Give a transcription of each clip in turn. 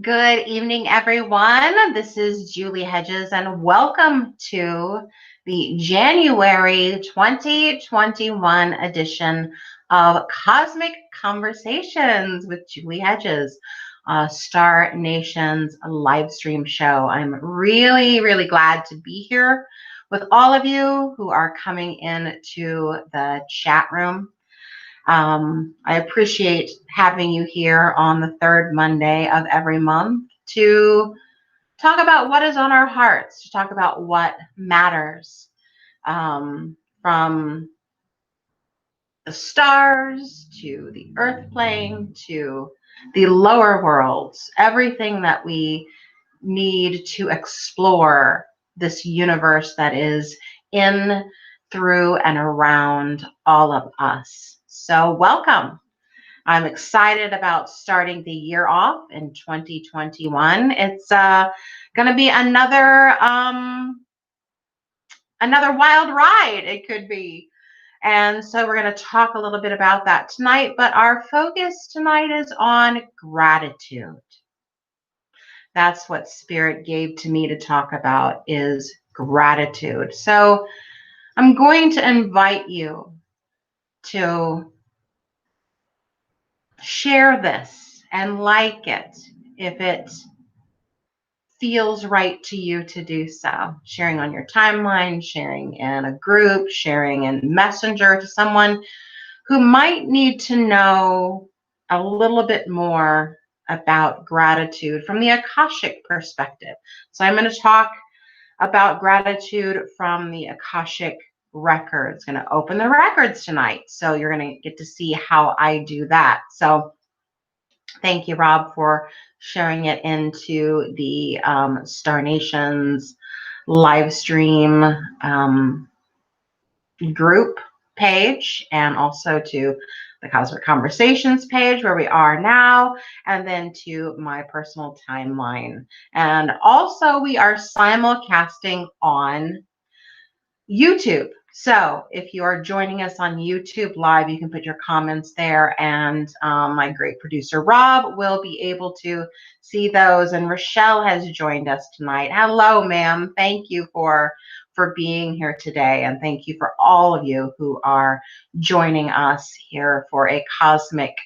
Good evening, everyone. This is Julie Hedges, and welcome to the January 2021 edition of Cosmic Conversations with Julie Hedges, Star Nation's live stream show. I'm really glad to be here with all of you who are coming in to the chat room. I appreciate having you here on the third Monday of every month to talk about what is on our hearts, to talk about what matters, from the stars to the earth plane to the lower worlds, everything that we need to explore this universe that is in, through, and around all of us. So welcome. I'm excited about starting the year off in 2021. It's going to be another wild ride. It could be. And so we're going to talk a little bit about that tonight, but our focus tonight is on gratitude. That's what Spirit gave to me to talk about, is gratitude. So I'm going to invite you to share this and like it if it feels right to you to do so. Sharing on your timeline, sharing in a group, sharing in Messenger to someone who might need to know a little bit more about gratitude from the Akashic perspective. So I'm going to talk about gratitude from the Akashic Records. Going to open the records tonight. So you're going to get to see how I do that. So thank you, Rob, for sharing it into the Star Nations live stream group page, and also to the Cosmic Conversations page where we are now, and then to my personal timeline. And also we are simulcasting on YouTube. So if you are joining us on YouTube live, you can put your comments there, and my great producer Rob will be able to see those. And Rochelle has joined us tonight. Hello, ma'am. Thank you for being here today, and thank you for all of you who are joining us here for a cosmic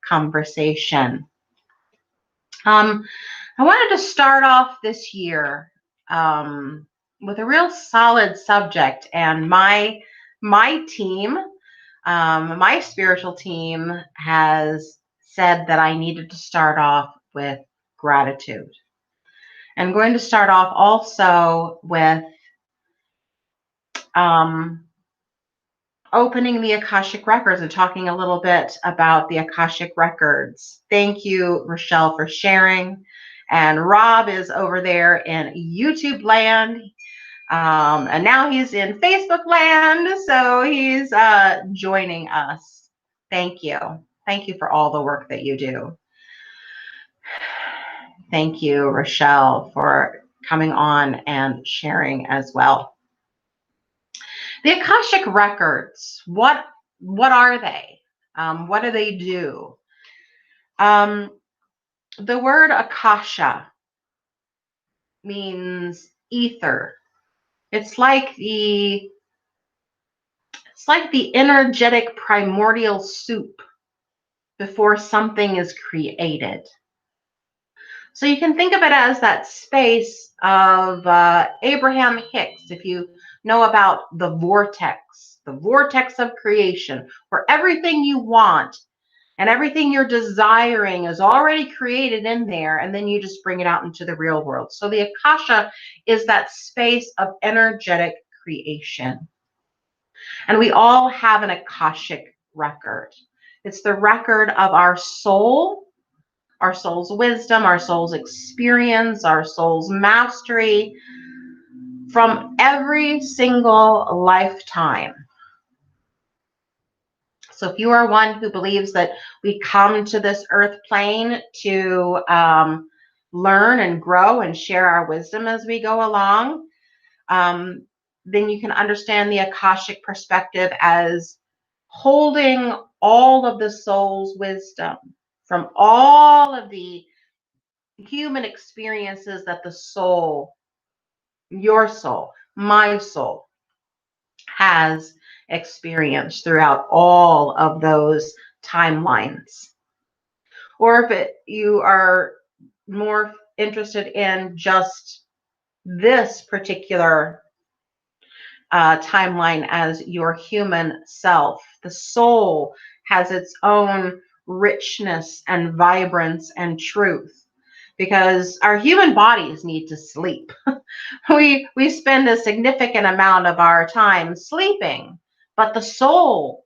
conversation. I wanted to start off this year with a real solid subject, and my team, my spiritual team, has said that I needed to start off with gratitude. I'm going to start off also with opening the Akashic Records and talking a little bit about the Akashic Records. Thank you, Rochelle, for sharing. And Rob is over there in YouTube land. And now he's in Facebook land, so he's joining us. Thank you. Thank you for all the work that you do. Thank you, Rochelle, for coming on and sharing as well. The Akashic Records, what are they? What do they do? The word Akasha means ether. It's like the energetic primordial soup before something is created. So you can think of it as that space of Abraham Hicks, if you know about the vortex of creation, where everything you want and everything you're desiring is already created in there, and then you just bring it out into the real world. So the Akasha is that space of energetic creation. And we all have an Akashic record. It's the record of our soul, our soul's wisdom, our soul's experience, our soul's mastery from every single lifetime. So if you are one who believes that we come to this earth plane to learn and grow and share our wisdom as we go along, then you can understand the Akashic perspective as holding all of the soul's wisdom from all of the human experiences that the soul, your soul, my soul, has experienced throughout all of those timelines. Or if you are more interested in just this particular timeline as your human self, the soul has its own richness and vibrance and truth, because our human bodies need to sleep. We spend a significant amount of our time sleeping, but the soul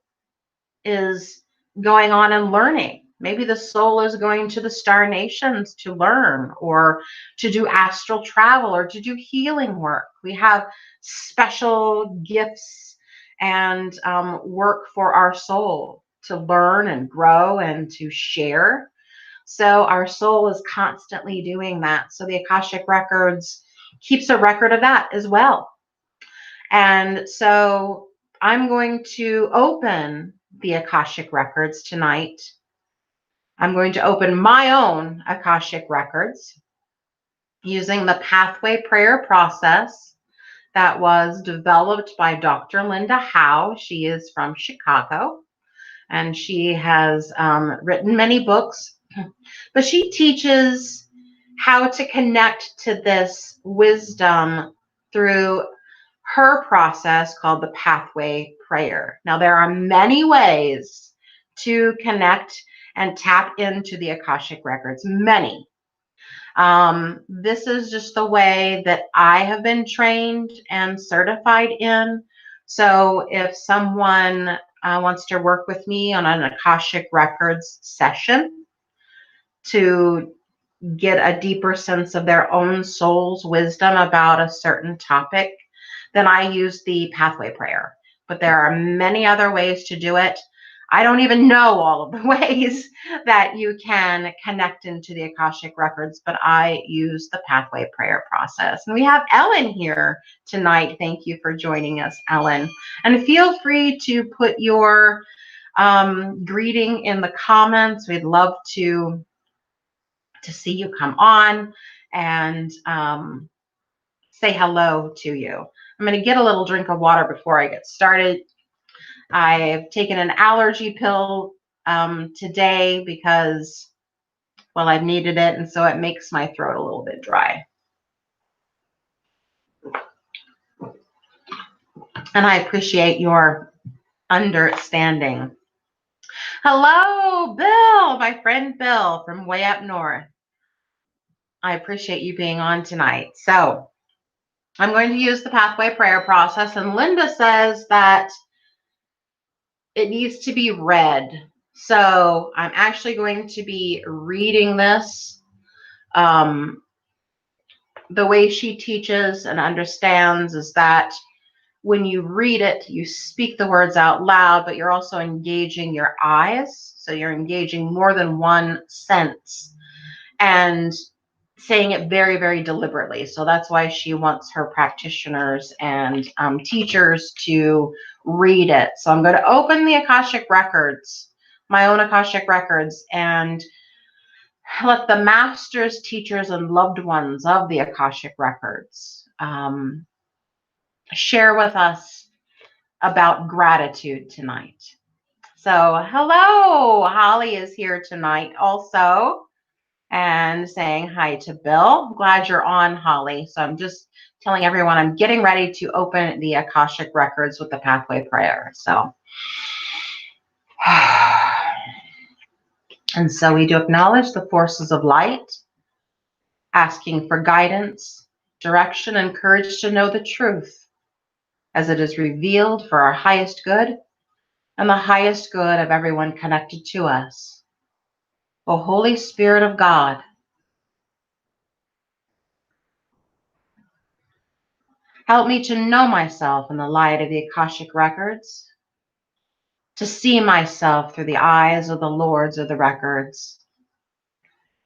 is going on and learning. Maybe the soul is going to the star nations to learn, or to do astral travel, or to do healing work. We have special gifts and work for our soul to learn and grow and to share. So our soul is constantly doing that. So the Akashic Records keeps a record of that as well. And so I'm going to open the Akashic Records tonight. I'm going to open my own Akashic Records using the pathway prayer process that was developed by Dr. Linda Howe. She is from Chicago, and she has written many books, but she teaches how to connect to this wisdom through her process called the pathway prayer. Now, there are many ways to connect and tap into the Akashic Records, many. This is just the way that I have been trained and certified in. So if someone wants to work with me on an Akashic Records session to get a deeper sense of their own soul's wisdom about a certain topic, then I use the pathway prayer. But there are many other ways to do it. I don't even know all of the ways that you can connect into the Akashic Records, but I use the pathway prayer process. And we have Ellen here tonight. Thank you for joining us, Ellen. And feel free to put your greeting in the comments. We'd love to see you come on and say hello to you. I'm going to get a little drink of water before I get started. I've taken an allergy pill today because, well, I've needed it, and so it makes my throat a little bit dry. And I appreciate your understanding. Hello, Bill, my friend Bill from way up north. I appreciate you being on tonight. So I'm going to use the pathway prayer process, and Linda says that it needs to be read. So I'm actually going to be reading this. The way she teaches and understands is that when you read it, you speak the words out loud, but you're also engaging your eyes. So you're engaging more than one sense and saying it very, very deliberately. So that's why she wants her practitioners and teachers to read it. So I'm going to open the Akashic Records, my own Akashic Records, and let the masters, teachers, and loved ones of the Akashic Records share with us about gratitude tonight. So hello, Holly is here tonight also, and saying hi to Bill. I'm glad you're on, Holly. So I'm just telling everyone I'm getting ready to open the Akashic Records with the pathway prayer. So, and so we do acknowledge the forces of light, asking for guidance, direction, and courage to know the truth as it is revealed for our highest good and the highest good of everyone connected to us. O Holy Spirit of God, help me to know myself in the light of the Akashic Records, to see myself through the eyes of the Lords of the Records,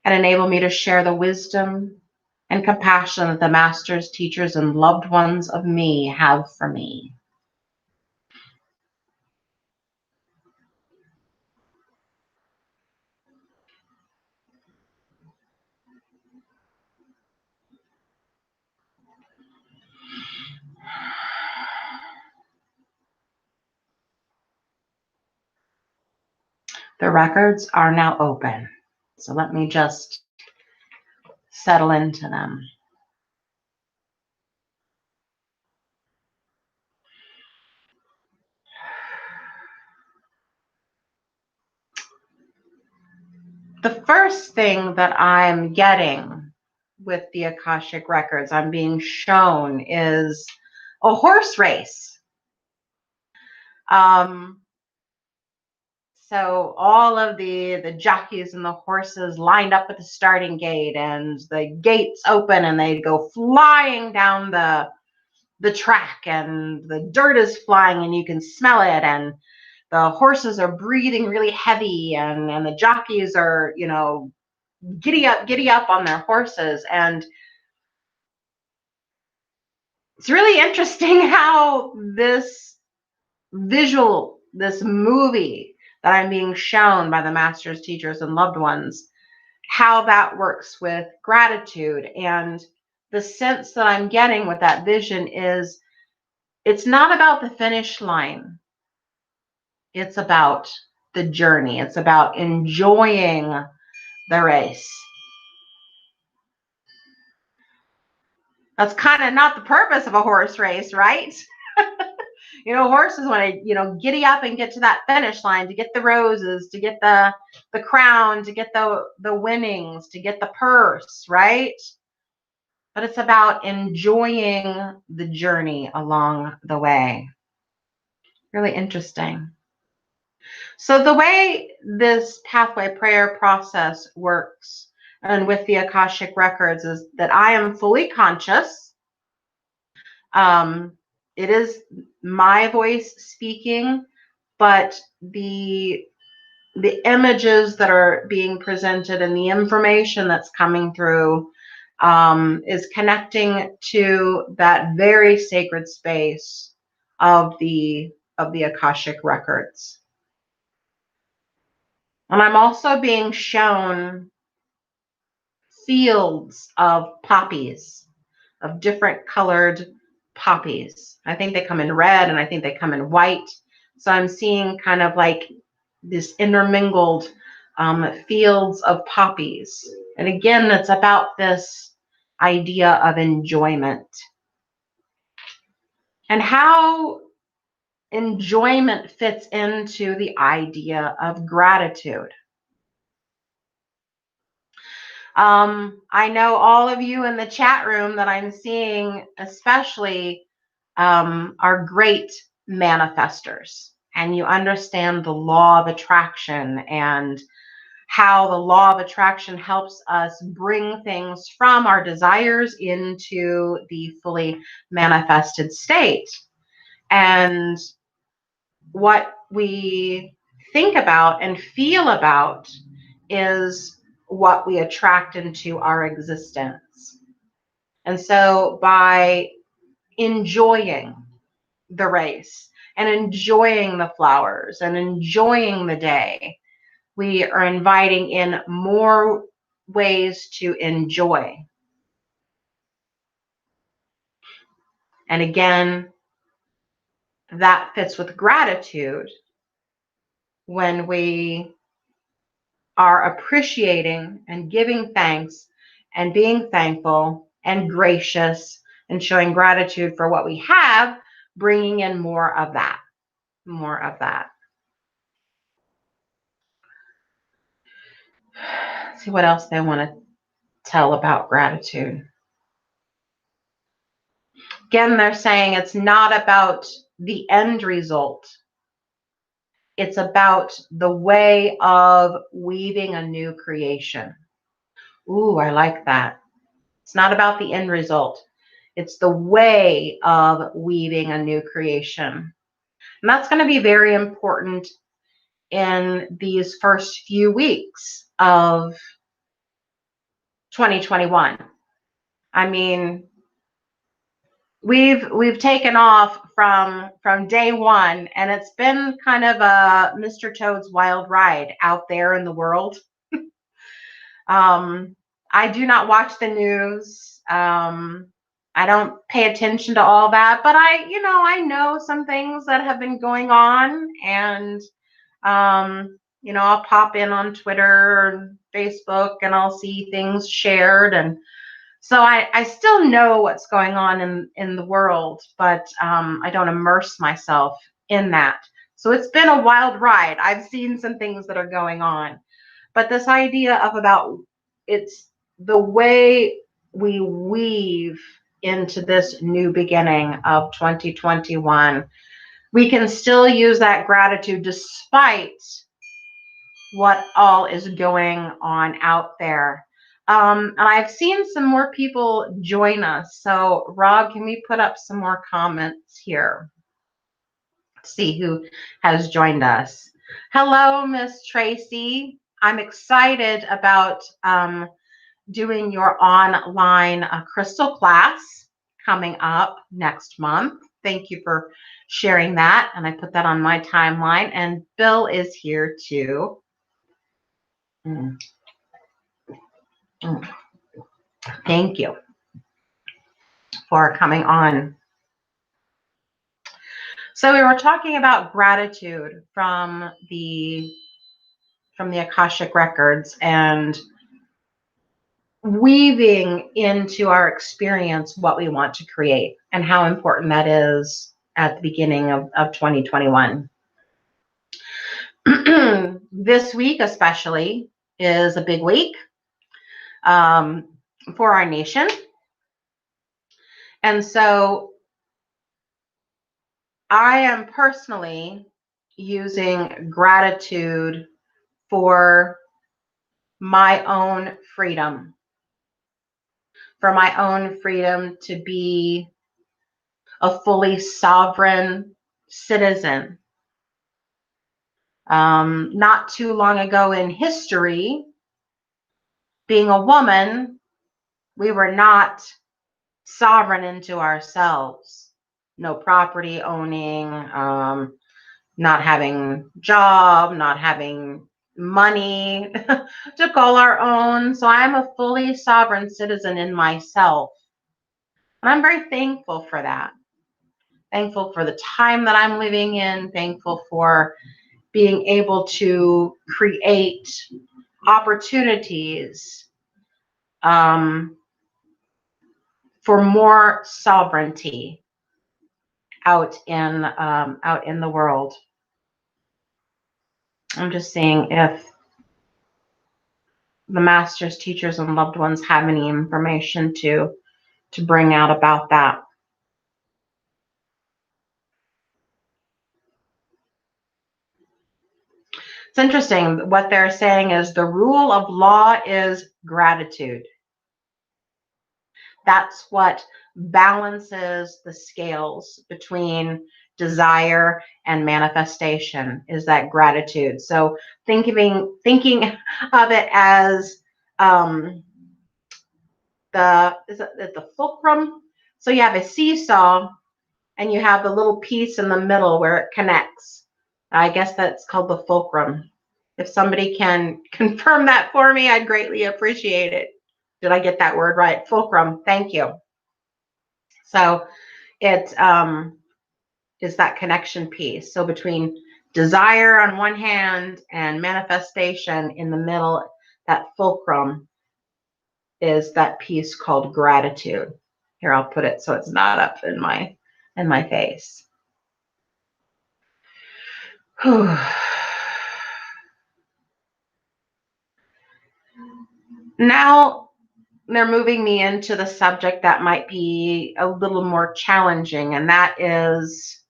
and enable me to share the wisdom and compassion that the masters, teachers, and loved ones of me have for me. The records are now open. So let me just settle into them. The first thing that I'm getting with the Akashic Records, I'm being shown, is a horse race. So all of the jockeys and the horses lined up at the starting gate, and the gates open and they go flying down the track, and the dirt is flying and you can smell it, and the horses are breathing really heavy, and the jockeys are, you know, giddy up on their horses. And it's really interesting how this movie that I'm being shown by the masters, teachers, and loved ones, how that works with gratitude. And the sense that I'm getting with that vision is it's not about the finish line. It's about the journey. It's about enjoying the race. That's kind of not the purpose of a horse race, right? You know, horses want to, you know, giddy up and get to that finish line, to get the roses, to get the crown, to get the winnings, to get the purse, right? But it's about enjoying the journey along the way. Really interesting. So the way this pathway prayer process works, and with the Akashic Records, is that I am fully conscious. It is my voice speaking, but the images that are being presented and the information that's coming through is connecting to that very sacred space of the Akashic Records. And I'm also being shown fields of poppies, of different colored poppies. I think they come in red and I think they come in white. So I'm seeing kind of like this intermingled fields of poppies. And again, it's about this idea of enjoyment and how enjoyment fits into the idea of gratitude. I know all of you in the chat room that I'm seeing, especially, are great manifestors, and you understand the law of attraction and how the law of attraction helps us bring things from our desires into the fully manifested state. And what we think about and feel about is what we attract into our existence. And so by enjoying the race and enjoying the flowers and enjoying the day, we are inviting in more ways to enjoy. And again, that fits with gratitude when we are appreciating and giving thanks and being thankful and gracious and showing gratitude for what we have, bringing in more of that, more of that. Let's see what else they want to tell about gratitude. Again, they're saying it's not about the end result. It's about the way of weaving a new creation. Ooh, I like that. It's not about the end result. It's the way of weaving a new creation. And that's going to be very important in these first few weeks of 2021. I mean, we've taken off from day one, and it's been kind of a Mr. Toad's wild ride out there in the world. I do not watch the news. I don't pay attention to all that, but I know some things that have been going on, and I'll pop in on Twitter or Facebook and I'll see things shared. And so I still know what's going on in the world, but I don't immerse myself in that. So it's been a wild ride. I've seen some things that are going on, but this idea of about it's the way we weave into this new beginning of 2021. We can still use that gratitude despite what all is going on out there. And I've seen some more people join us. So, Rob, can we put up some more comments here? See who has joined us. Hello, Miss Tracy. I'm excited about doing your online crystal class coming up next month. Thank you for sharing that. And I put that on my timeline. And Bill is here too. Thank you for coming on. So we were talking about gratitude from the Akashic Records and weaving into our experience what we want to create and how important that is at the beginning of 2021. This week especially is a big week for our nation. And so I am personally using gratitude for my own freedom, to be a fully sovereign citizen. Not too long ago in history, being a woman, we were not sovereign into ourselves. No property owning, not having job, not having money to call our own. So I'm a fully sovereign citizen in myself. And I'm very thankful for that. Thankful for the time that I'm living in, thankful for being able to create opportunities for more sovereignty out in the world. I'm just seeing if the masters, teachers, and loved ones have any information to bring out about that. It's interesting. What they're saying is the rule of law is gratitude. That's what balances the scales between desire and manifestation, is that gratitude. So thinking of it as the fulcrum. So you have a seesaw and you have the little piece in the middle where it connects. I guess that's called the fulcrum. If somebody can confirm that for me, I'd greatly appreciate it. Did I get that word right? Fulcrum. Thank you. So it is that connection piece. So between desire on one hand and manifestation in the middle, that fulcrum is that piece called gratitude. Here, I'll put it so it's not up in my face. Whew. Now they're moving me into the subject that might be a little more challenging, and that is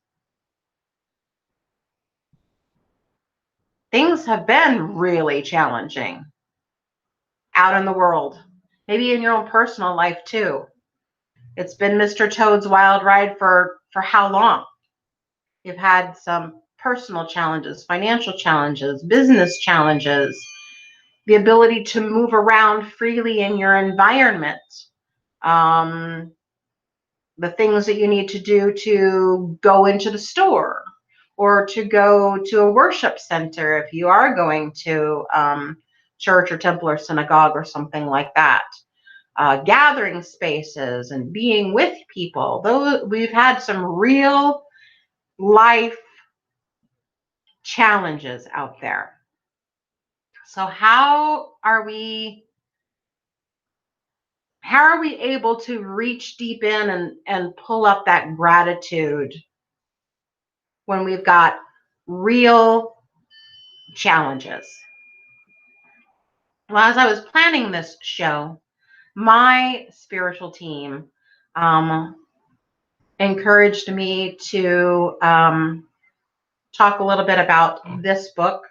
things have been really challenging out in the world, maybe in your own personal life too. It's been Mr. Toad's wild ride for how long? You've had some personal challenges, financial challenges, business challenges, the ability to move around freely in your environment, the things that you need to do to go into the store or to go to a worship center if you are going to church or temple or synagogue or something like that. Gathering spaces and being with people. Those, we've had some real life challenges out there. So how are we able to reach deep in and pull up that gratitude when we've got real challenges? Well, as I was planning this show, my spiritual team encouraged me to talk a little bit about this book.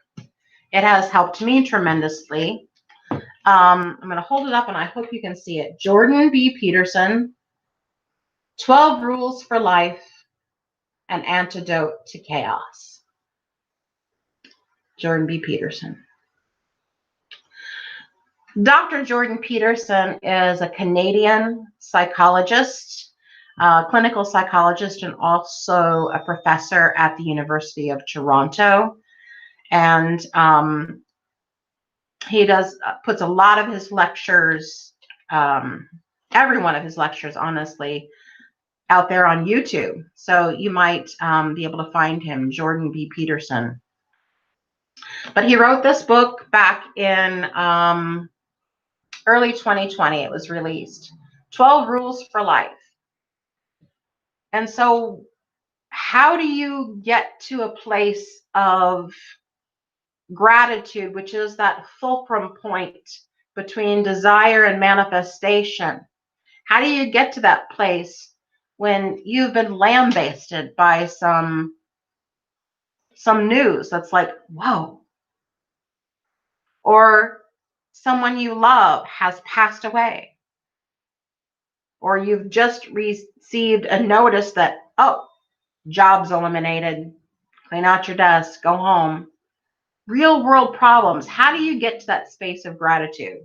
It has helped me tremendously. I'm going to hold it up and I hope you can see it. Jordan B. Peterson, 12 Rules for Life, An Antidote to Chaos. Jordan B. Peterson. Dr. Jordan Peterson is a Canadian psychologist, clinical psychologist, and also a professor at the University of Toronto. And he puts a lot of his lectures, every one of his lectures, honestly, out there on YouTube. So you might be able to find him, Jordan B. Peterson. But he wrote this book back in early 2020. It was released. 12 Rules for Life. And so how do you get to a place of gratitude, which is that fulcrum point between desire and manifestation? How do you get to that place when you've been lambasted by some news that's like, whoa, or someone you love has passed away, or you've just received a notice that, oh, job's eliminated, clean out your desk, go home. Real world problems. How do you get to that space of gratitude?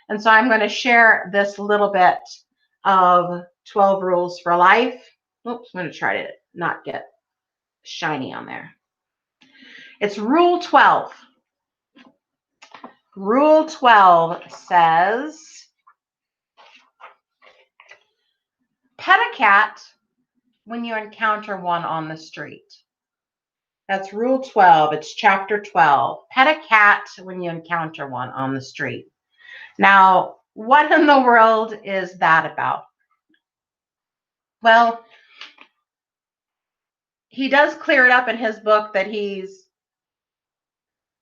And so I'm going to share this little bit of 12 Rules for Life. Oops, I'm going to try to not get shiny on there. It's Rule 12. Rule 12 says, pet a cat when you encounter one on the street. That's Rule 12. It's Chapter 12. Pet a cat when you encounter one on the street. Now, what in the world is that about? Well, he does clear it up in his book that he's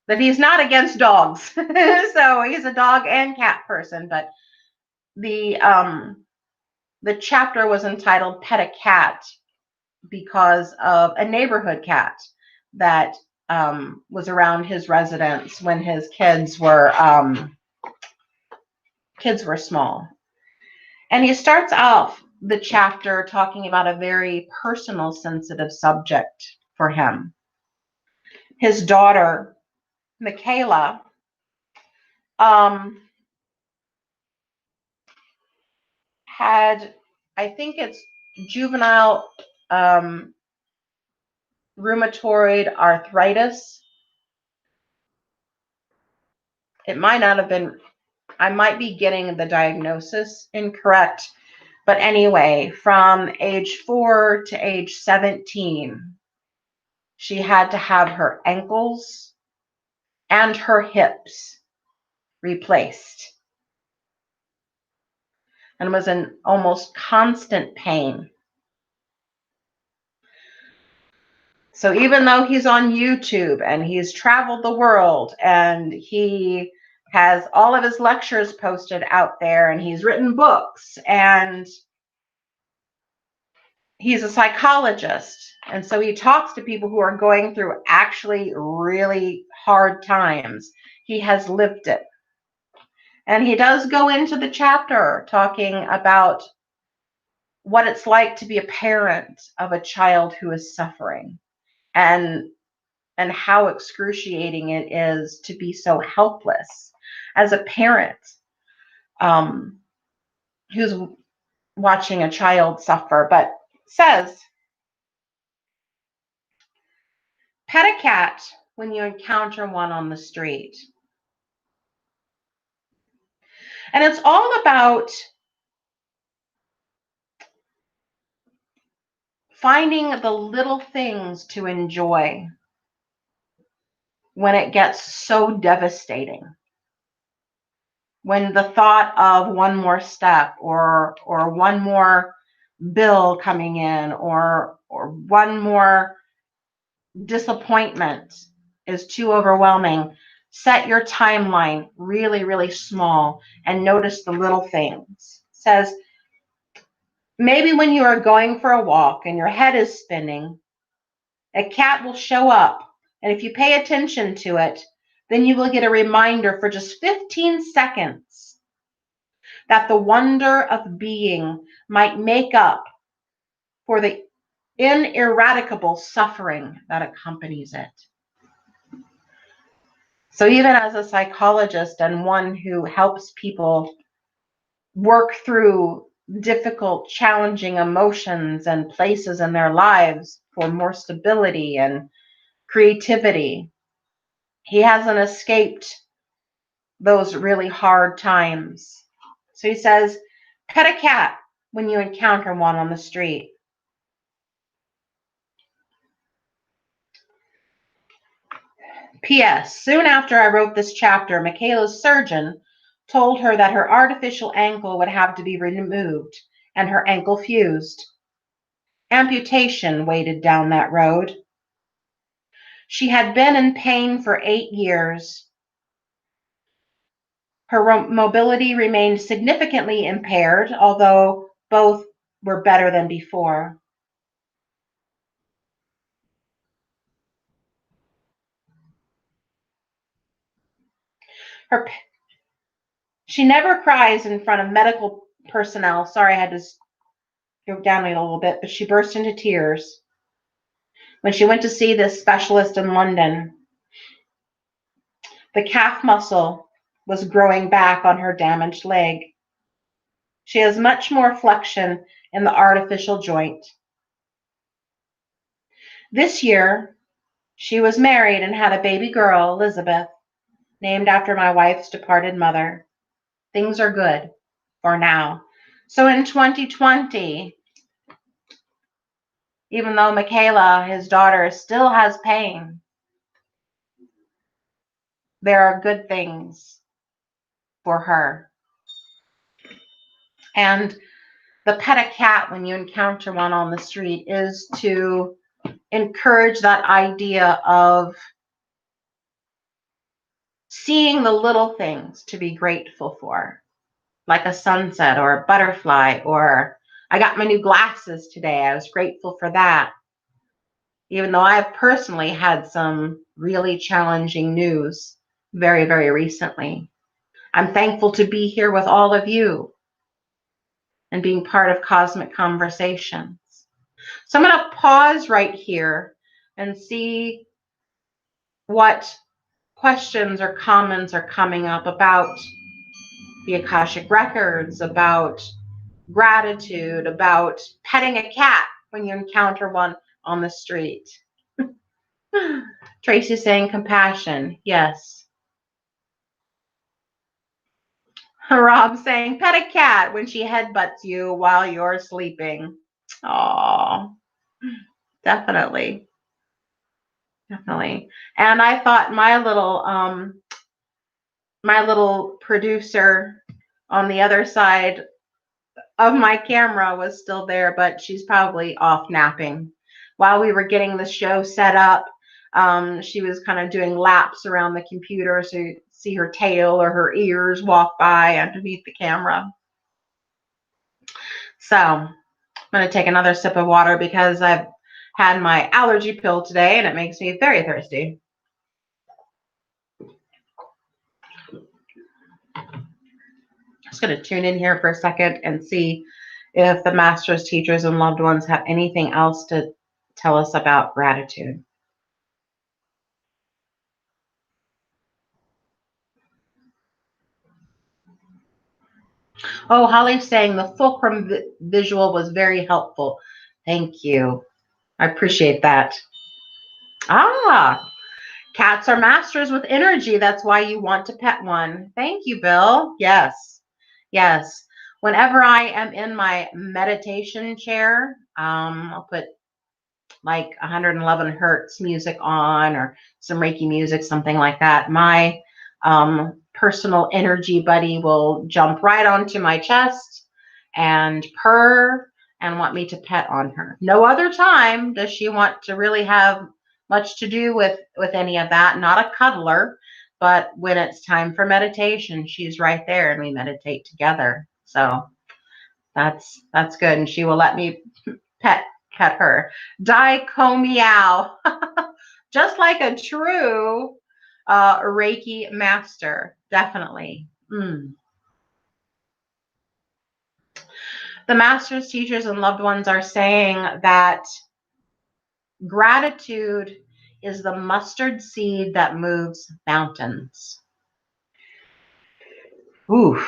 not against dogs. So he's a dog and cat person, but the chapter was entitled Pet a Cat because of a neighborhood cat that was around his residence when his kids were small. And he starts off the chapter talking about a very personal, sensitive subject for him. His daughter, Michaela, had, I think it's juvenile rheumatoid arthritis. It might not have been, I might be getting the diagnosis incorrect, but anyway, from age 4 to age 17, she had to have her ankles and her hips replaced and was in almost constant pain. So even though he's on YouTube and he's traveled the world and he has all of his lectures posted out there and he's written books and he's a psychologist, and so he talks to people who are going through actually really hard times, he has lived it. And he does go into the chapter talking about what it's like to be a parent of a child who is suffering, and how excruciating it is to be so helpless as a parent who's watching a child suffer. But says, pet a cat when you encounter one on the street. And it's all about finding the little things to enjoy. when it gets so devastating, when the thought of one more step or one more bill coming in or one more disappointment is too overwhelming, set your timeline really, really small and notice the little things. It says, maybe when you are going for a walk and your head is spinning, a cat will show up. And if you pay attention to it, then you will get a reminder for just 15 seconds that the wonder of being might make up for the ineradicable suffering that accompanies it. So even as a psychologist and one who helps people work through difficult, challenging emotions and places in their lives for more stability and creativity, he hasn't escaped those really hard times. So he says, pet a cat when you encounter one on the street. P.S. Soon after I wrote this chapter, Michaela's surgeon told her that her artificial ankle would have to be removed and her ankle fused. Amputation waited down that road. She had been in pain for 8 years. Her mobility remained significantly impaired, although both were better than before. She never cries in front of medical personnel. Sorry, I had to go down a little bit, but she burst into tears when she went to see this specialist in London. The calf muscle was growing back on her damaged leg. She has much more flexion in the artificial joint. This year, she was married and had a baby girl, Elizabeth, named after my wife's departed mother. Things are good for now. So in 2020, even though Michaela, his daughter, still has pain, there are good things for her. And the pet a cat when you encounter one on the street is to encourage that idea of seeing the little things to be grateful for, like a sunset or a butterfly, or I got my new glasses today. I was grateful for that. Even though I've personally had some really challenging news very, very recently. I'm thankful to be here with all of you and being part of Cosmic Conversations. So I'm going to pause right here and see what questions or comments are coming up about the Akashic Records, about gratitude, about petting a cat when you encounter one on the street. Tracy saying compassion. Yes. Rob saying pet a cat when she headbutts you while you're sleeping. Oh, definitely. Definitely. And I thought my little producer on the other side of my camera was still there, but she's probably off napping. While we were getting the show set up, she was kind of doing laps around the computer, so you see her tail or her ears walk by underneath the camera. So I'm going to take another sip of water because I've had my allergy pill today and it makes me very thirsty. Just going to tune in here for a second and see if the masters, teachers, and loved ones have anything else to tell us about gratitude. Oh, Holly's saying the fulcrum visual was very helpful. Thank you. I appreciate that. Ah, cats are masters with energy. That's why you want to pet one. Thank you, Bill. Yes. Yes. Whenever I am in my meditation chair, I'll put like 111 hertz music on, or some Reiki music, something like that, my personal energy buddy will jump right onto my chest and purr and want me to pet on her. No other time does she want to really have much to do with any of that. Not a cuddler, but when it's time for meditation, she's right there and we meditate together. So that's good. And she will let me pet her. Daiko meow. Just like a true Reiki master. Definitely. The masters, teachers, and loved ones are saying that gratitude is the mustard seed that moves mountains. Ooh.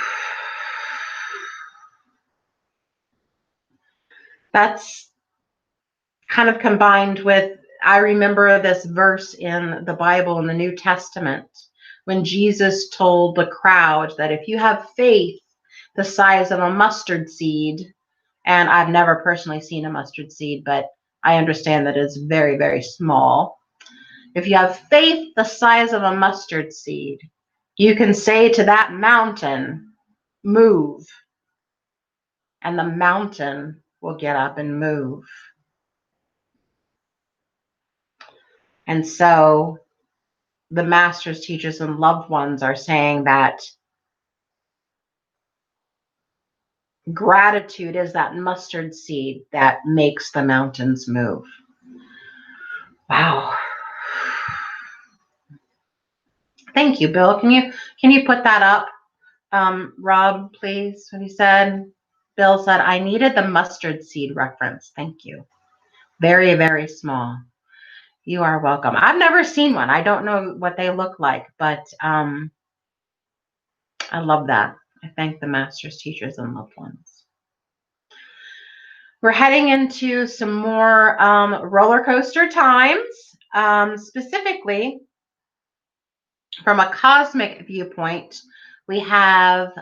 That's kind of combined with, I remember this verse in the Bible in the New Testament when Jesus told the crowd that if you have faith the size of a mustard seed, and I've never personally seen a mustard seed, but I understand that it's very, very small. If you have faith the size of a mustard seed, you can say to that mountain, move, and the mountain will get up and move. And so the masters, teachers, and loved ones are saying that gratitude is that mustard seed that makes the mountains move. Wow. Thank you, Bill. Can you put that up, Rob, please? What he said. Bill said, I needed the mustard seed reference. Thank you. Very, very small. You are welcome. I've never seen one. I don't know what they look like, but I love that. I thank the masters, teachers, and loved ones. We're heading into some more roller coaster times, specifically from a cosmic viewpoint. We have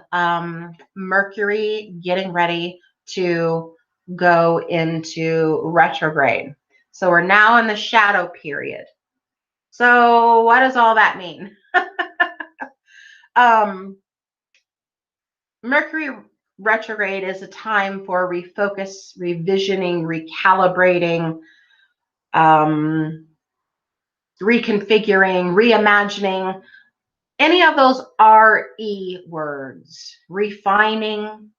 Mercury getting ready to go into retrograde. So we're now in the shadow period. So what does all that mean? Mercury retrograde is a time for refocus, revisioning, recalibrating, reconfiguring, reimagining, any of those RE words, refining.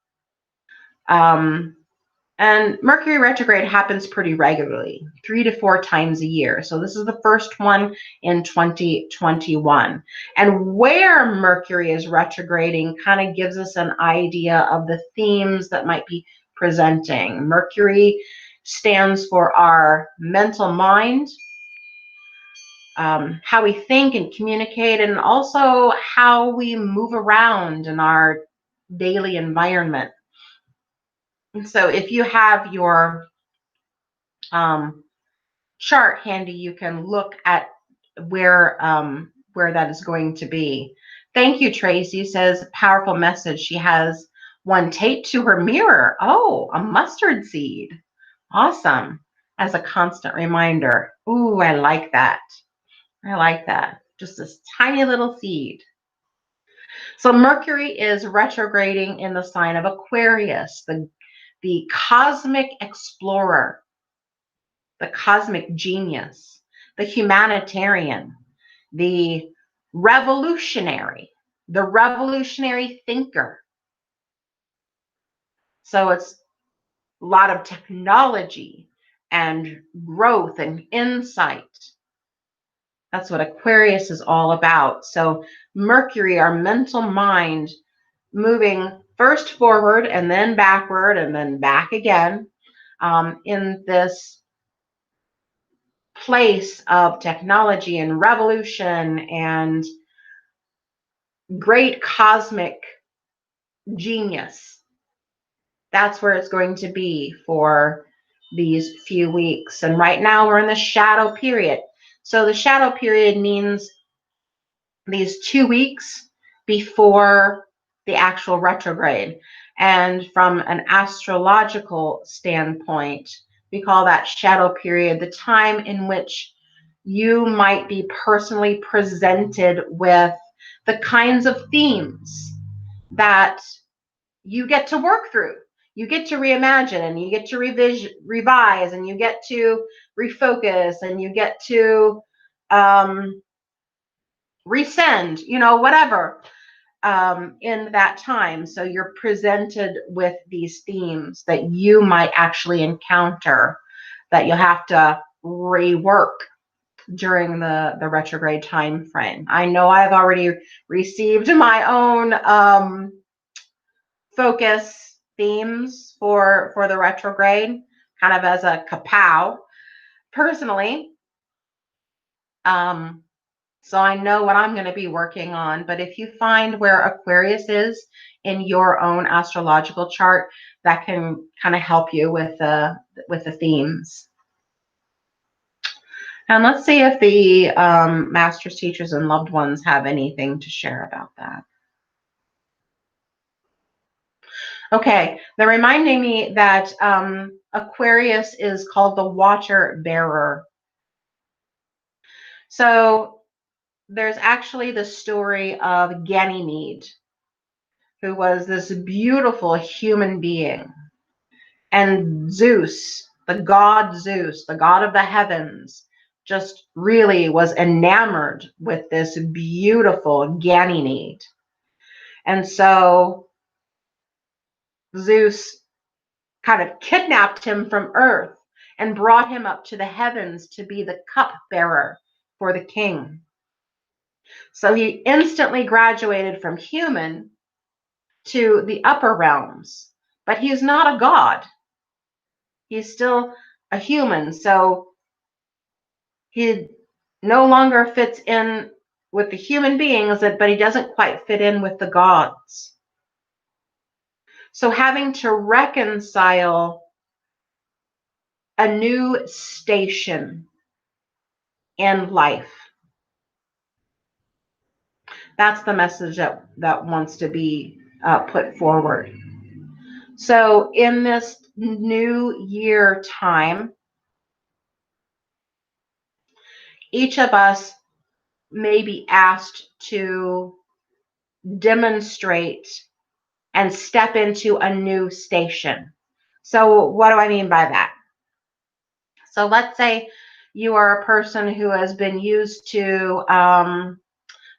And Mercury retrograde happens pretty regularly, 3 to 4 times a year. So this is the first one in 2021. And where Mercury is retrograding kind of gives us an idea of the themes that might be presenting. Mercury stands for our mental mind, how we think and communicate, and also how we move around in our daily environment. And so if you have your chart handy, you can look at where that is going to be. Thank you, Tracy. Says powerful message. She has one taped to her mirror. Oh, a mustard seed. Awesome. As a constant reminder. Ooh, I like that. I like that. Just this tiny little seed. So Mercury is retrograding in the sign of Aquarius, the cosmic explorer, the cosmic genius, the humanitarian, the revolutionary thinker. So it's a lot of technology and growth and insight. That's what Aquarius is all about. So Mercury, our mental mind, moving first forward and then backward and then back again, in this place of technology and revolution and great cosmic genius. That's where it's going to be for these few weeks. And right now we're in the shadow period. So the shadow period means these 2 weeks before the actual retrograde. And from an astrological standpoint, We call that shadow period, the time in which you might be personally presented with the kinds of themes that you get to work through. You get to reimagine, and you get to revise, and you get to refocus, and you get to resend, whatever, in that time. So you're presented with these themes that you might actually encounter that you'll have to rework during the retrograde time frame. I know I've already received my own focus themes for the retrograde, kind of as a kapow personally. So I know what I'm going to be working on. But if you find where Aquarius is in your own astrological chart, that can kind of help you with the themes. And let's see if the masters, teachers, and loved ones have anything to share about that. Okay, they're reminding me that Aquarius is called the water bearer. So there's actually the story of Ganymede, who was this beautiful human being. And Zeus, the god of the heavens, just really was enamored with this beautiful Ganymede. And so Zeus kind of kidnapped him from Earth and brought him up to the heavens to be the cupbearer for the king. So he instantly graduated from human to the upper realms, but he's not a god. He's still a human. So he no longer fits in with the human beings, but he doesn't quite fit in with the gods. So having to reconcile a new station in life. That's the message that wants to be put forward. So in this new year time, each of us may be asked to demonstrate and step into a new station. So what do I mean by that? So let's say you are a person who has been used to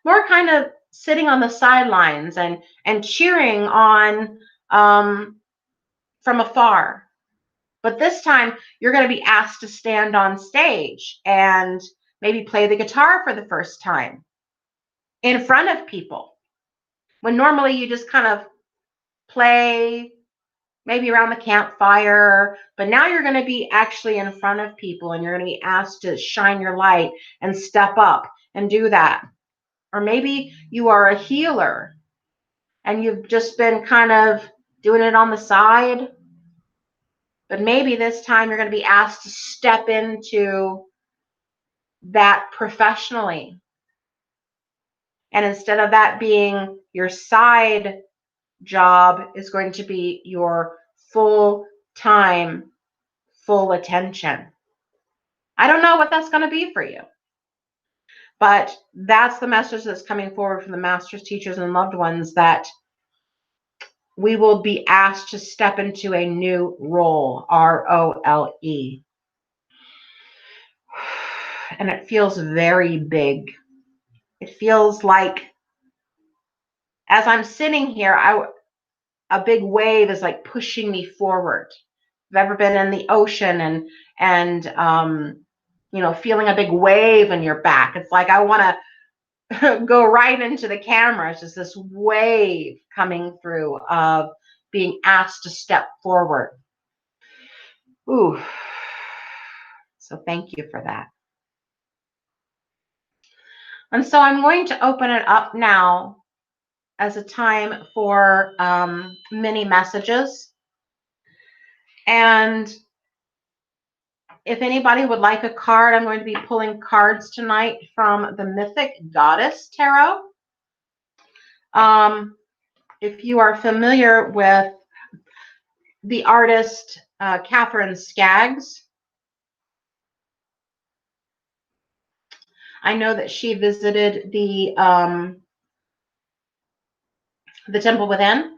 more kind of sitting on the sidelines and cheering on from afar. But this time you're going to be asked to stand on stage and maybe play the guitar for the first time in front of people. When normally you just kind of play maybe around the campfire, but now you're going to be actually in front of people, and you're going to be asked to shine your light and step up and do that. Or maybe you are a healer and you've just been kind of doing it on the side, but maybe this time you're going to be asked to step into that professionally. And instead of that being your side job, is going to be your full time, full attention. I don't know what that's going to be for you, but that's the message that's coming forward from the masters, teachers, and loved ones, that we will be asked to step into a new role, ROLE. And it feels very big. It feels like, as I'm sitting here, a big wave is like pushing me forward. If you've ever been in the ocean and feeling a big wave in your back, it's like I want to go right into the camera. It's just this wave coming through of being asked to step forward. Ooh. So thank you for that. And so I'm going to open it up now as a time for mini messages. And if anybody would like a card, I'm going to be pulling cards tonight from the Mythic Goddess Tarot. If you are familiar with the artist Catherine Skaggs. I know that she visited the Temple Within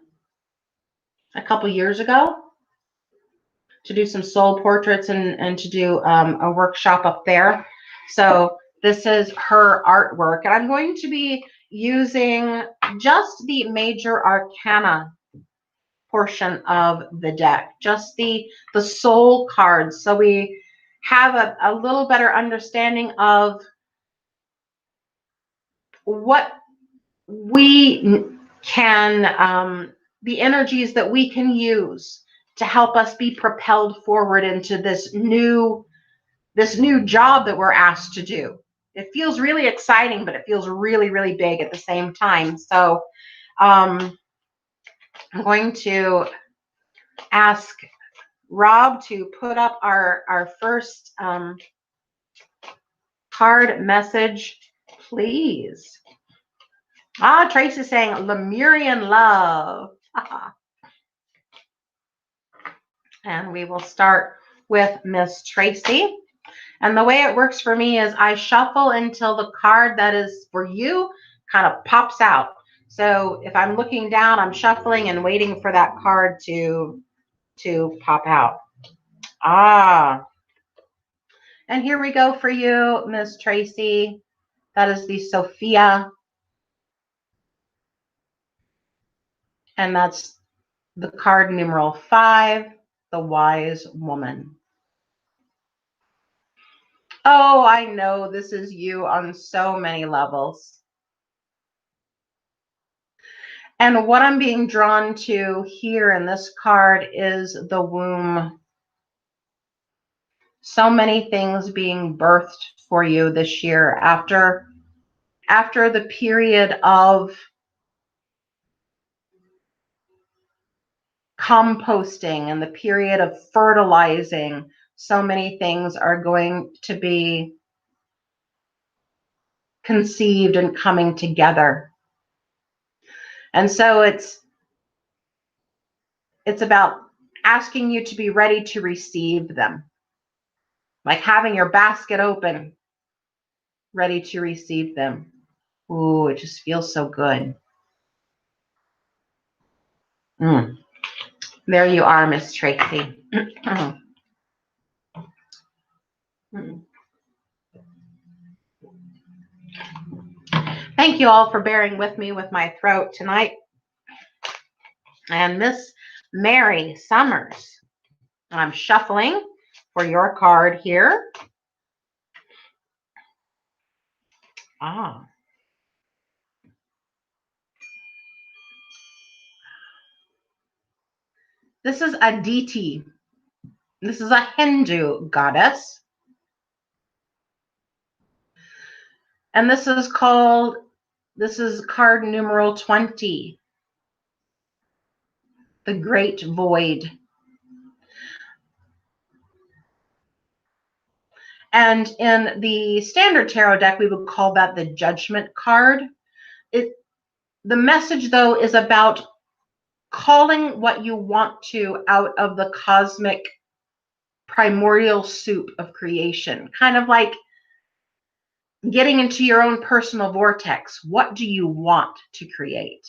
a couple years ago to do some soul portraits and to do a workshop up there. So this is her artwork. And I'm going to be using just the major arcana portion of the deck, just the soul cards. So we have a little better understanding of what we can, the energies that we can use to help us be propelled forward into this new job that we're asked to do. It feels really exciting, but it feels really, really big at the same time. So I'm going to ask Rob to put up our first card message, please. Tracy's saying Lemurian Love. And we will start with Miss Tracy. And the way it works for me is I shuffle until the card that is for you kind of pops out. So if I'm looking down, I'm shuffling and waiting for that card to pop out. And here we go for you, Miss Tracy. That is the Sophia. And that's the card numeral 5, the Wise Woman. Oh, I know this is you on so many levels. And what I'm being drawn to here in this card is the womb. So many things being birthed for you this year after the period of composting and the period of fertilizing. So many things are going to be conceived and coming together. And so it's about asking you to be ready to receive them. Like having your basket open, ready to receive them. Ooh, it just feels so good. There you are, Miss Tracy. Thank you all for bearing with me with my throat tonight. And Miss Mary Summers, I'm shuffling for your card here. This is Aditi. This is a Hindu goddess. And this is called, this is card numeral 20, the Great Void. And in the standard tarot deck, we would call that the Judgment card. The message, though, is about calling what you want to out of the cosmic primordial soup of creation. Kind of like getting into your own personal vortex. What do you want to create?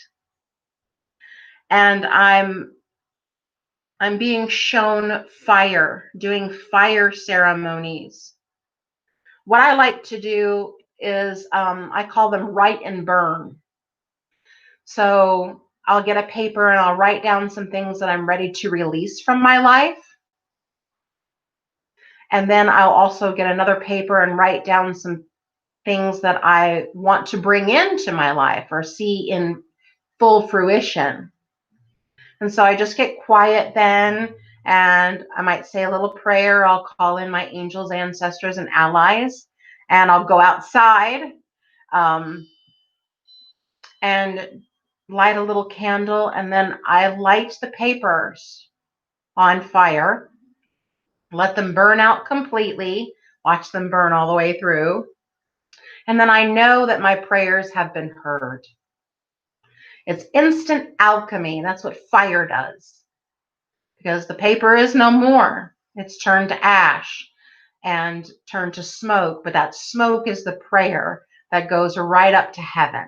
And I'm being shown fire, doing fire ceremonies. What I like to do is I call them write and burn. So I'll get a paper and I'll write down some things that I'm ready to release from my life. And then I'll also get another paper and write down some things that I want to bring into my life or see in full fruition. And so I just get quiet then, and I might say a little prayer. I'll call in my angels, ancestors, and allies, and I'll go outside and light a little candle, and then I light the papers on fire, let them burn out completely, watch them burn all the way through, and then I know that my prayers have been heard. It's instant alchemy. That's what fire does. because the paper is no more. It's turned to ash and turned to smoke, but that smoke is the prayer that goes right up to heaven.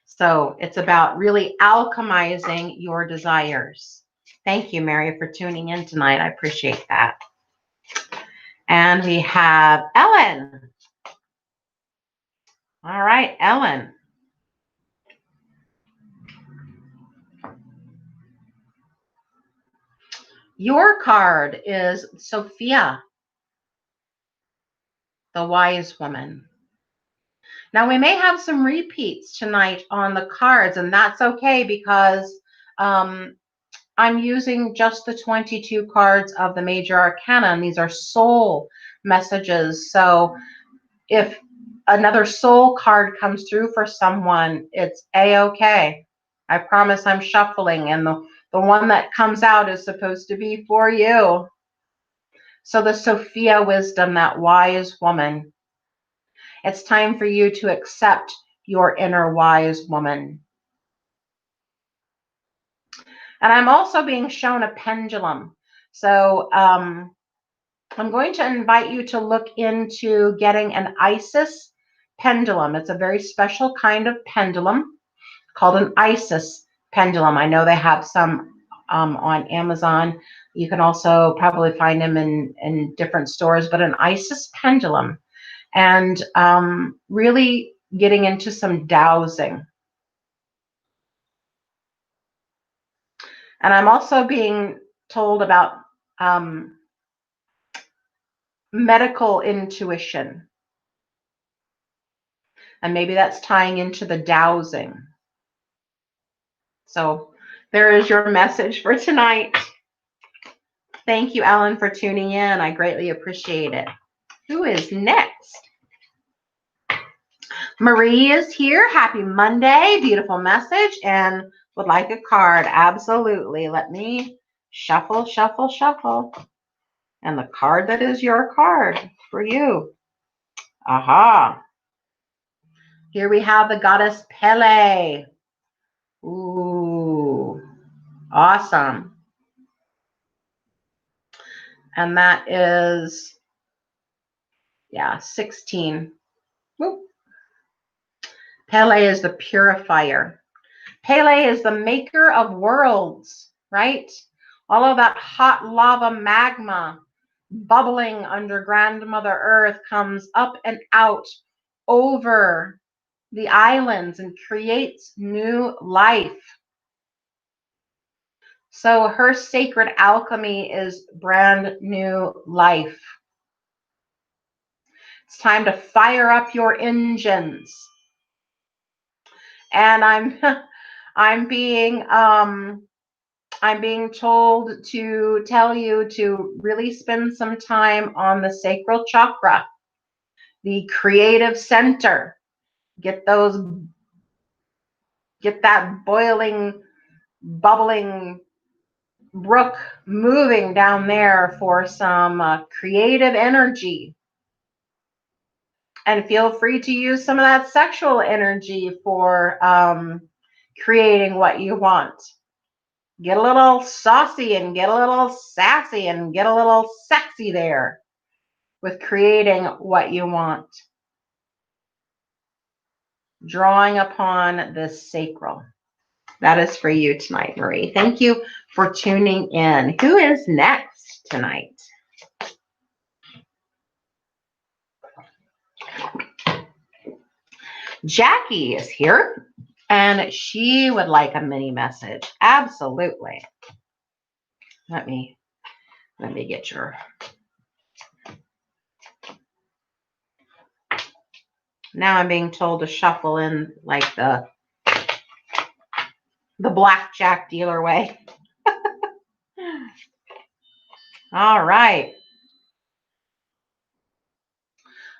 So it's about really alchemizing your desires. Thank you, Mary, for tuning in tonight. I appreciate that. And we have Ellen. All right, Ellen. Your card is Sophia, the wise woman. Now, we may have some repeats tonight on the cards, and that's okay because I'm using just the 22 cards of the major arcana, and these are soul messages. So if another soul card comes through for someone, it's a-okay. I promise I'm shuffling, and the one that comes out is supposed to be for you. So the Sophia wisdom, that wise woman. It's time for you to accept your inner wise woman. And I'm also being shown a pendulum. So I'm going to invite you to look into getting an Isis pendulum. It's a very special kind of pendulum called an Isis pendulum. I know they have some on Amazon. You can also probably find them in different stores, but an Isis pendulum. And really getting into some dowsing. And I'm also being told about medical intuition. And maybe that's tying into the dowsing. So there is your message for tonight. Thank you, Ellen, for tuning in. I greatly appreciate it. Who is next? Marie is here. Happy Monday. Beautiful message and would like a card. Absolutely. Let me shuffle, shuffle, shuffle. And the card that is your card for you. Aha. Here we have the goddess Pele. Ooh, awesome. And that is, 16. Whoop. Pele is the purifier. Pele is the maker of worlds, right? All of that hot lava magma bubbling under grandmother earth comes up and out over the islands and creates new life. So her sacred alchemy is brand new life. It's time to fire up your engines. And I'm being told to tell you to really spend some time on the sacral chakra, the creative center. Get that boiling, bubbling brook moving down there for some creative energy. And feel free to use some of that sexual energy for creating what you want. Get a little saucy and get a little sassy and get a little sexy there with creating what you want. Drawing upon this sacral. That is for you tonight, Marie. Thank you for tuning in. Who is next tonight? Jackie is here, and she would like a mini message. Absolutely. Let me get your. Now I'm being told to shuffle in like the blackjack dealer way. All right.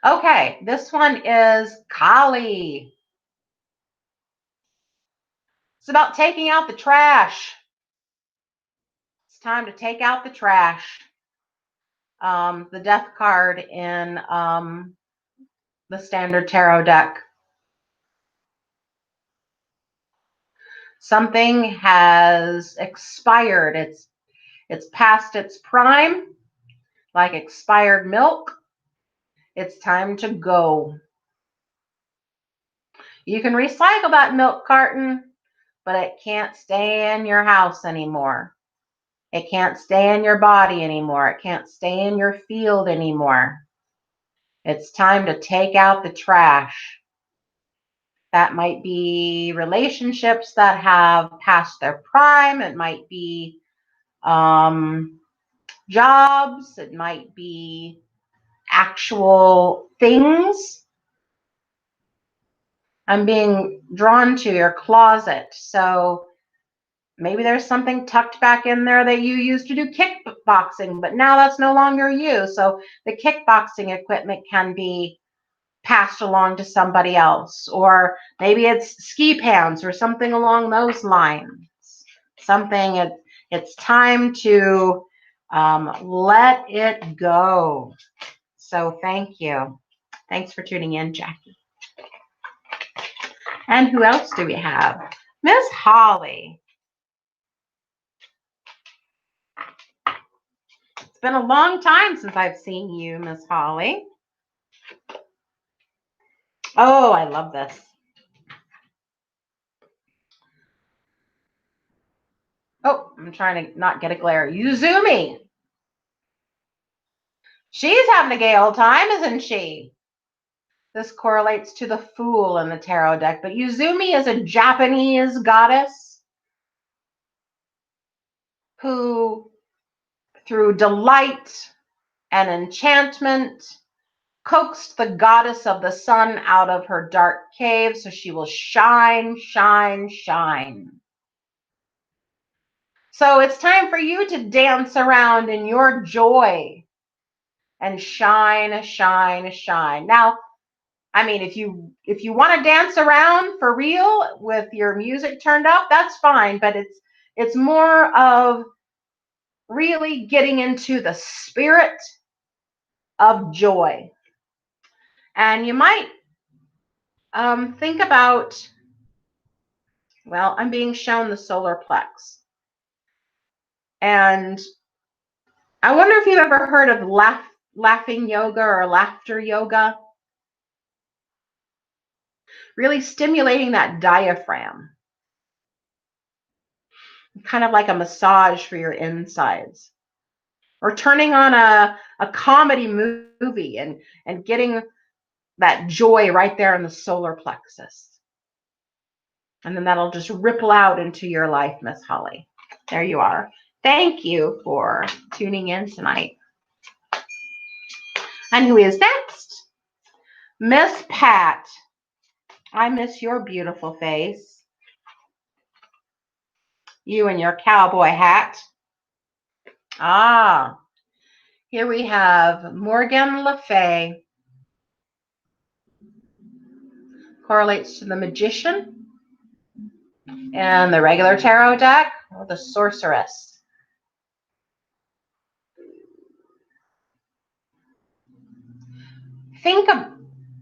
Okay, this one is Kali. It's about taking out the trash. It's time to take out the trash. The death card in the standard tarot deck. Something has expired. It's past its prime, like expired milk. It's time to go. You can recycle that milk carton, but it can't stay in your house anymore. It can't stay in your body anymore. It can't stay in your field anymore. It's time to take out the trash. That might be relationships that have passed their prime. It might be jobs. It might be actual things. I'm being drawn to your closet. So maybe there's something tucked back in there that you used to do kickboxing, but now that's no longer you. So the kickboxing equipment can be passed along to somebody else, or maybe it's ski pants or something along those lines. It's time to let it go. So thank you. Thanks for tuning in, Jackie. And who else do we have? Miss Holly. It's been a long time since I've seen you, Miss Holly. Oh, I love this. Oh, I'm trying to not get a glare. Yuzumi. She's having a gay old time, isn't she? This correlates to the Fool in the tarot deck, but Yuzumi is a Japanese goddess who, through delight and enchantment, coaxed the goddess of the sun out of her dark cave so she will shine, shine, shine. So it's time for you to dance around in your joy and shine, shine, shine. Now, I mean, if you want to dance around for real with your music turned up, that's fine, but it's more of really getting into the spirit of joy. And you might think about, well, I'm being shown the solar plex. And I wonder if you've ever heard of laughing yoga or laughter yoga. Really stimulating that diaphragm. Kind of like a massage for your insides. Or turning on a comedy movie and getting that joy right there in the solar plexus. And then that'll just ripple out into your life, Miss Holly. There you are. Thank you for tuning in tonight. And who is next? Miss Pat. I miss your beautiful face. You and your cowboy hat. Ah, here we have Morgan Le Fay. Correlates to the Magician. And the regular tarot deck, or the Sorceress. Think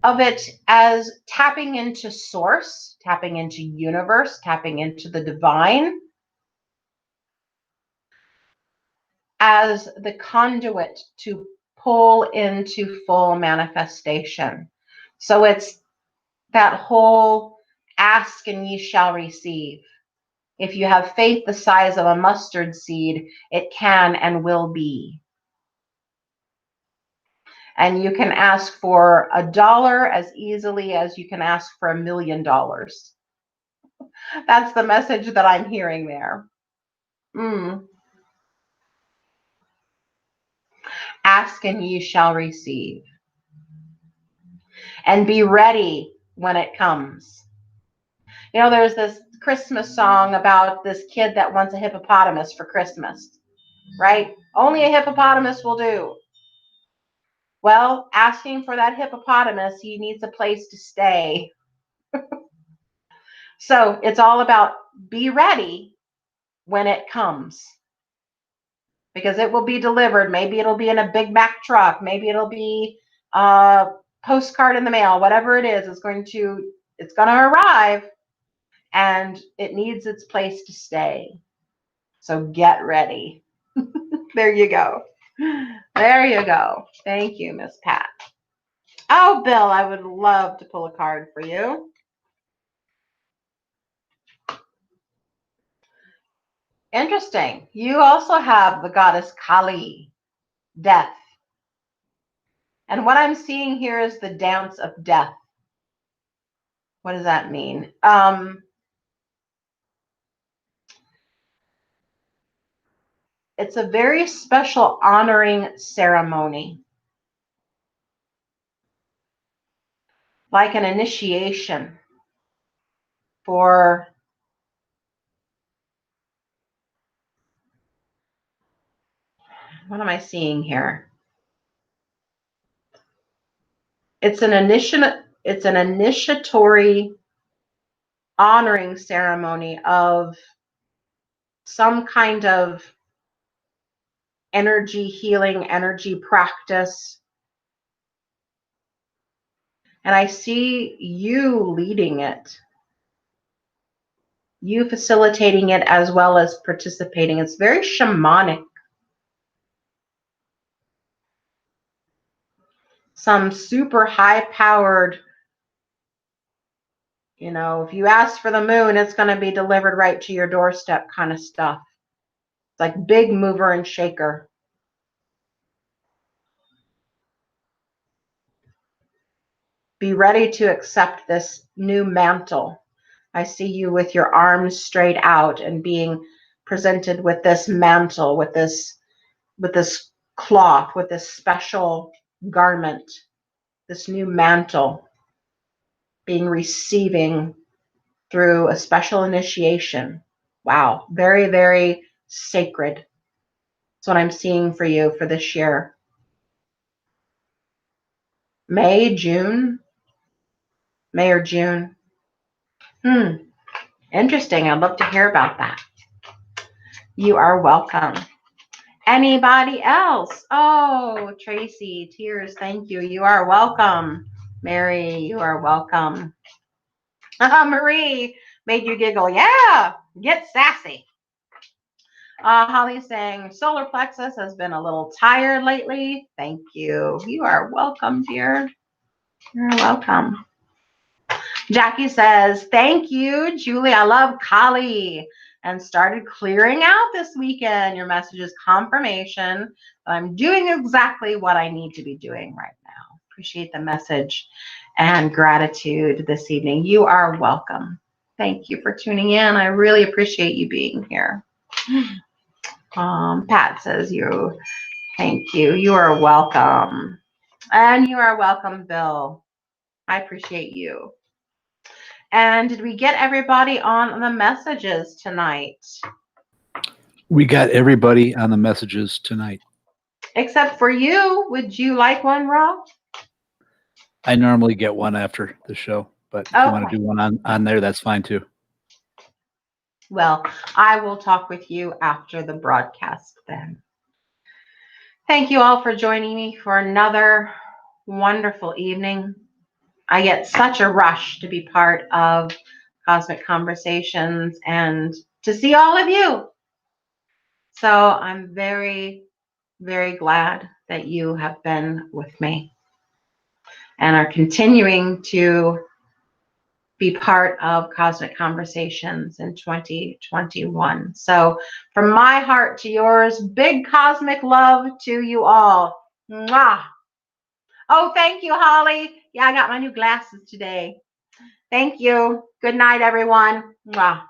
of it as tapping into source, tapping into universe, tapping into the divine as the conduit to pull into full manifestation. So it's that whole ask and ye shall receive. If you have faith the size of a mustard seed, it can and will be. And you can ask for $1 as easily as you can ask for $1 million. That's the message that I'm hearing there. Ask and ye shall receive. And be ready when it comes. You know, there's this Christmas song about this kid that wants a hippopotamus for Christmas, right? Only a hippopotamus will do. Well, asking for that hippopotamus, he needs a place to stay. So it's all about be ready when it comes. Because it will be delivered. Maybe it'll be in a Big Mac truck. Maybe it'll be a postcard in the mail. Whatever it is, it's going to arrive. and it needs its place to stay. So get ready. There you go. There you go. Thank you, Miss Pat. Oh, Bill, I would love to pull a card for you. Interesting. You also have the goddess Kali, death. And what I'm seeing here is the dance of death. What does that mean? It's a very special honoring ceremony, like an initiation for what am I seeing here? It's an initiatory honoring ceremony of some kind of energy healing, energy practice. And I see you leading it, you facilitating it as well as participating. It's very shamanic. Some super high-powered, you know, if you ask for the moon, it's going to be delivered right to your doorstep kind of stuff. It's like big mover and shaker. Be ready to accept this new mantle. I see you with your arms straight out and being presented with this mantle, with this cloth, with this special garment, this new mantle, being receiving through a special initiation. Wow, very, very sacred. That's what I'm seeing for you for this year. May, June, May or June. Interesting. I'd love to hear about that. You are welcome. Anybody else? Oh, Tracy, tears. Thank you. You are welcome. Mary, you are welcome. Marie made you giggle. Yeah, get sassy. Holly's saying solar plexus has been a little tired lately. Thank you. You are welcome, dear. You're welcome. Jackie says, thank you, Julie. I love Kali. And started clearing out this weekend. Your message is confirmation that I'm doing exactly what I need to be doing right now. Appreciate the message and gratitude this evening. You are welcome. Thank you for tuning in. I really appreciate you being here. Pat says thank you. You are welcome. And you are welcome, Bill. I appreciate you. And did we get everybody on the messages tonight? We got everybody on the messages tonight. Except for you. Would you like one, Rob? I normally get one after the show, but if you want to do one on there, that's fine too. Well, I will talk with you after the broadcast then. Thank you all for joining me for another wonderful evening. I get such a rush to be part of Cosmic Conversations and to see all of you. So I'm very, very glad that you have been with me and are continuing to be part of Cosmic Conversations in 2021. So from my heart to yours, big cosmic love to you all. Mwah. Oh, thank you, Holly. Yeah, I got my new glasses today. Thank you. Good night, everyone. Mwah.